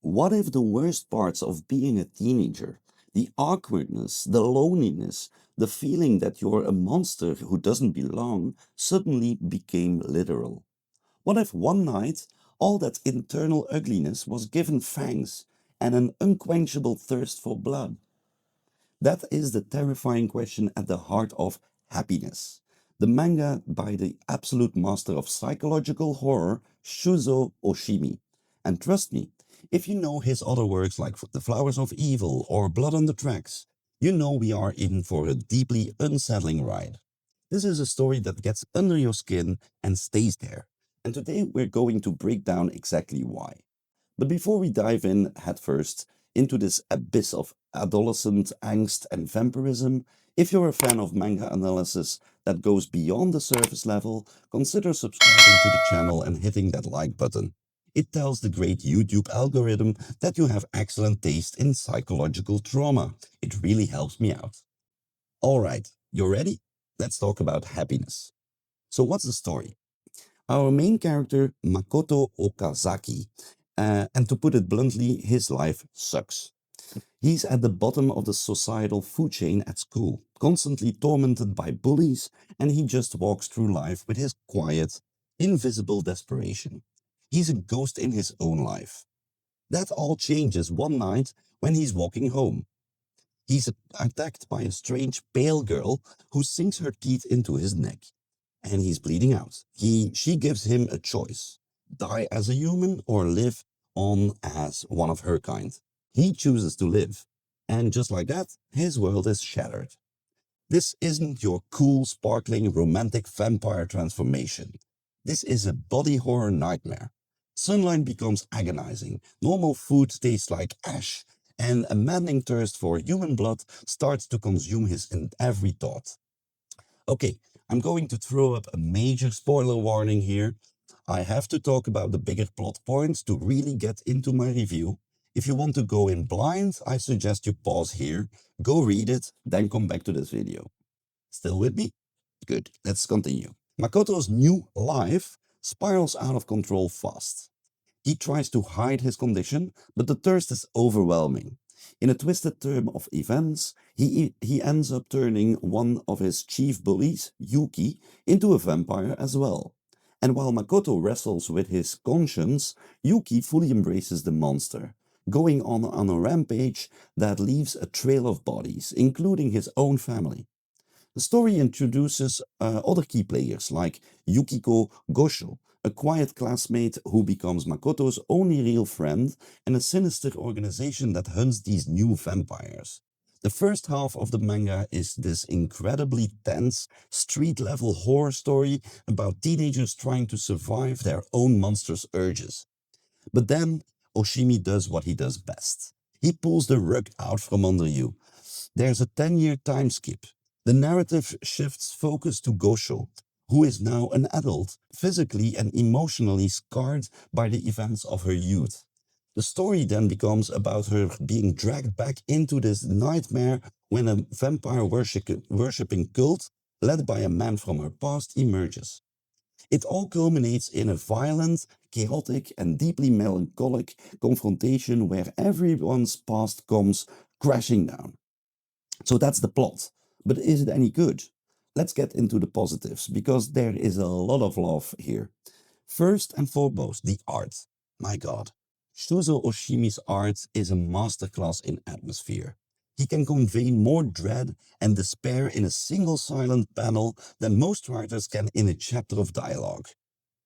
What if the worst parts of being a teenager, the awkwardness, the loneliness, the feeling that you're a monster who doesn't belong, suddenly became literal? What if one night all that internal ugliness was given fangs and an unquenchable thirst for blood? That is the terrifying question at the heart of Happiness, the manga by the absolute master of psychological horror, Shuzo Oshimi. And trust me, if you know his other works like The Flowers of Evil or Blood on the Tracks, you know we are in for a deeply unsettling ride. This is a story that gets under your skin and stays there. And today we're going to break down exactly why. But before we dive in headfirst into this abyss of adolescent angst and vampirism, if you're a fan of manga analysis that goes beyond the surface level, consider subscribing to the channel and hitting that like button. It tells the great YouTube algorithm that you have excellent taste in psychological trauma. It really helps me out. Alright, you ready? Let's talk about Happiness. So what's the story? Our main character, Makoto Okazaki, and to put it bluntly, his life sucks. He's at the bottom of the societal food chain at school, constantly tormented by bullies, and he just walks through life with his quiet, invisible desperation. He's a ghost in his own life. That all changes one night when he's walking home. He's attacked by a strange pale girl who sinks her teeth into his neck, and he's bleeding out. She gives him a choice: die as a human or live on as one of her kind. He chooses to live, and just like that, his world is shattered. This isn't your cool, sparkling, romantic vampire transformation. This is a body horror nightmare. Sunlight becomes agonizing, normal food tastes like ash, and a maddening thirst for human blood starts to consume his every thought. Okay, I'm going to throw up a major spoiler warning here. I have to talk about the bigger plot points to really get into my review. If you want to go in blind, I suggest you pause here, go read it, then come back to this video. Still with me? Good, let's continue. Makoto's new life spirals out of control fast. He tries to hide his condition, but the thirst is overwhelming. In a twisted turn of events, he ends up turning one of his chief bullies, Yuki, into a vampire as well. And while Makoto wrestles with his conscience, Yuki fully embraces the monster, going on a rampage that leaves a trail of bodies, including his own family. The story introduces other key players like Yukiko Gosho, a quiet classmate who becomes Makoto's only real friend, and a sinister organization that hunts these new vampires. The first half of the manga is this incredibly tense, street-level horror story about teenagers trying to survive their own monstrous urges. But then Oshimi does what he does best. He pulls the rug out from under you. There's a 10-year time skip. The narrative shifts focus to Gosho, who is now an adult, physically and emotionally scarred by the events of her youth. The story then becomes about her being dragged back into this nightmare when a vampire worshipping cult, led by a man from her past, emerges. It all culminates in a violent, chaotic, and deeply melancholic confrontation where everyone's past comes crashing down. So that's the plot. But is it any good? Let's get into the positives, because there is a lot of love here. First and foremost, the art. My God. Shuzo Oshimi's art is a masterclass in atmosphere. He can convey more dread and despair in a single silent panel than most writers can in a chapter of dialogue.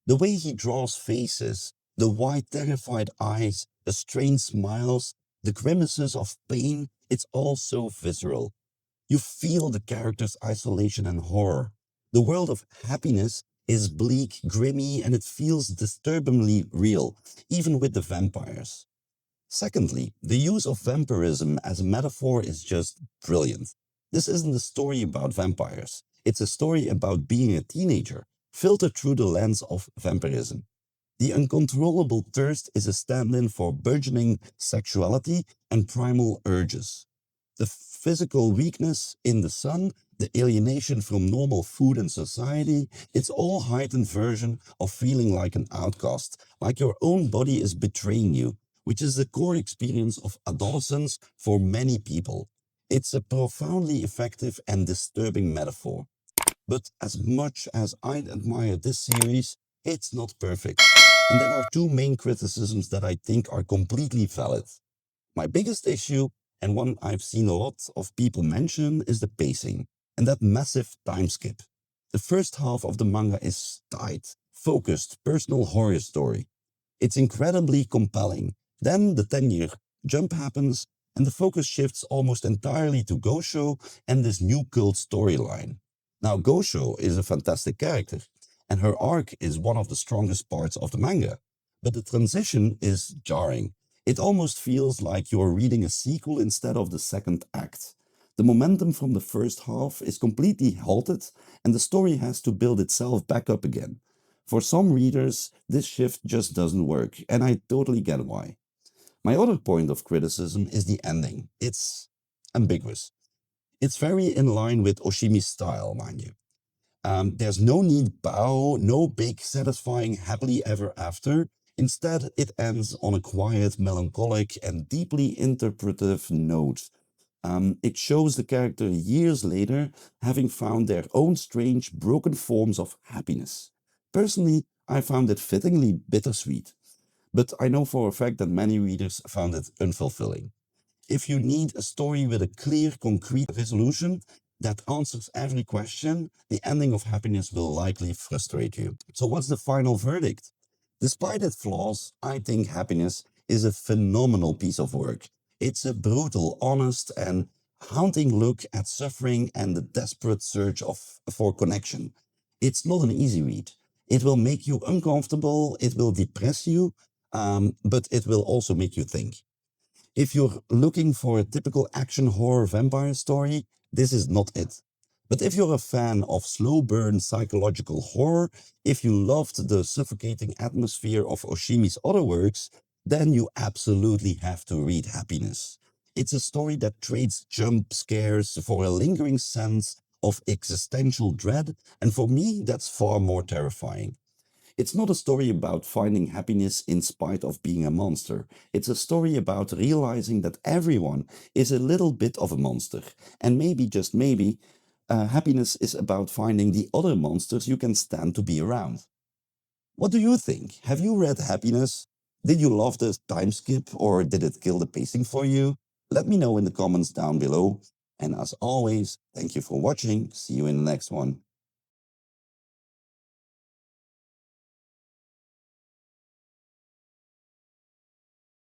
The way he draws faces, the wide, terrified eyes, the strained smiles, the grimaces of pain, it's all so visceral. You feel the character's isolation and horror. The world of Happiness is bleak, grimy, and it feels disturbingly real, even with the vampires. Secondly, the use of vampirism as a metaphor is just brilliant. This isn't a story about vampires. It's a story about being a teenager, filtered through the lens of vampirism. The uncontrollable thirst is a stand-in for burgeoning sexuality and primal urges. The physical weakness in the sun, the alienation from normal food and society, it's all heightened version of feeling like an outcast, like your own body is betraying you, which is the core experience of adolescence for many people. It's a profoundly effective and disturbing metaphor. But as much as I admire this series, it's not perfect. And there are two main criticisms that I think are completely valid. My biggest issue, and one I've seen a lot of people mention, is the pacing and that massive time skip. The first half of the manga is tight, focused, personal horror story. It's incredibly compelling. Then the 10-year jump happens, and the focus shifts almost entirely to Gosho and this new cult storyline. Now, Gosho is a fantastic character, and her arc is one of the strongest parts of the manga. But the transition is jarring. It almost feels like you're reading a sequel instead of the second act. The momentum from the first half is completely halted, and the story has to build itself back up again. For some readers, this shift just doesn't work, and I totally get why. My other point of criticism is the ending. It's ambiguous. It's very in line with Oshimi's style, mind you. There's no neat bow, no big, satisfying happily ever after. Instead, it ends on a quiet, melancholic, and deeply interpretive note. It shows the character years later having found their own strange, broken forms of happiness. Personally, I found it fittingly bittersweet, but I know for a fact that many readers found it unfulfilling. If you need a story with a clear, concrete resolution that answers every question, the ending of Happiness will likely frustrate you. So, what's the final verdict? Despite its flaws, I think Happiness is a phenomenal piece of work. It's a brutal, honest, and haunting look at suffering and the desperate search for connection. It's not an easy read. It will make you uncomfortable, it will depress you, but it will also make you think. If you're looking for a typical action horror vampire story, this is not it. But if you're a fan of slow burn psychological horror, if you loved the suffocating atmosphere of Oshimi's other works, then you absolutely have to read Happiness. It's a story that trades jump scares for a lingering sense of existential dread, and for me, that's far more terrifying. It's not a story about finding happiness in spite of being a monster. It's a story about realizing that everyone is a little bit of a monster. And maybe, just maybe, happiness is about finding the other monsters you can stand to be around. What do you think? Have you read Happiness? Did you love the time skip or did it kill the pacing for you? Let me know in the comments down below. And as always, thank you for watching. See you in the next one.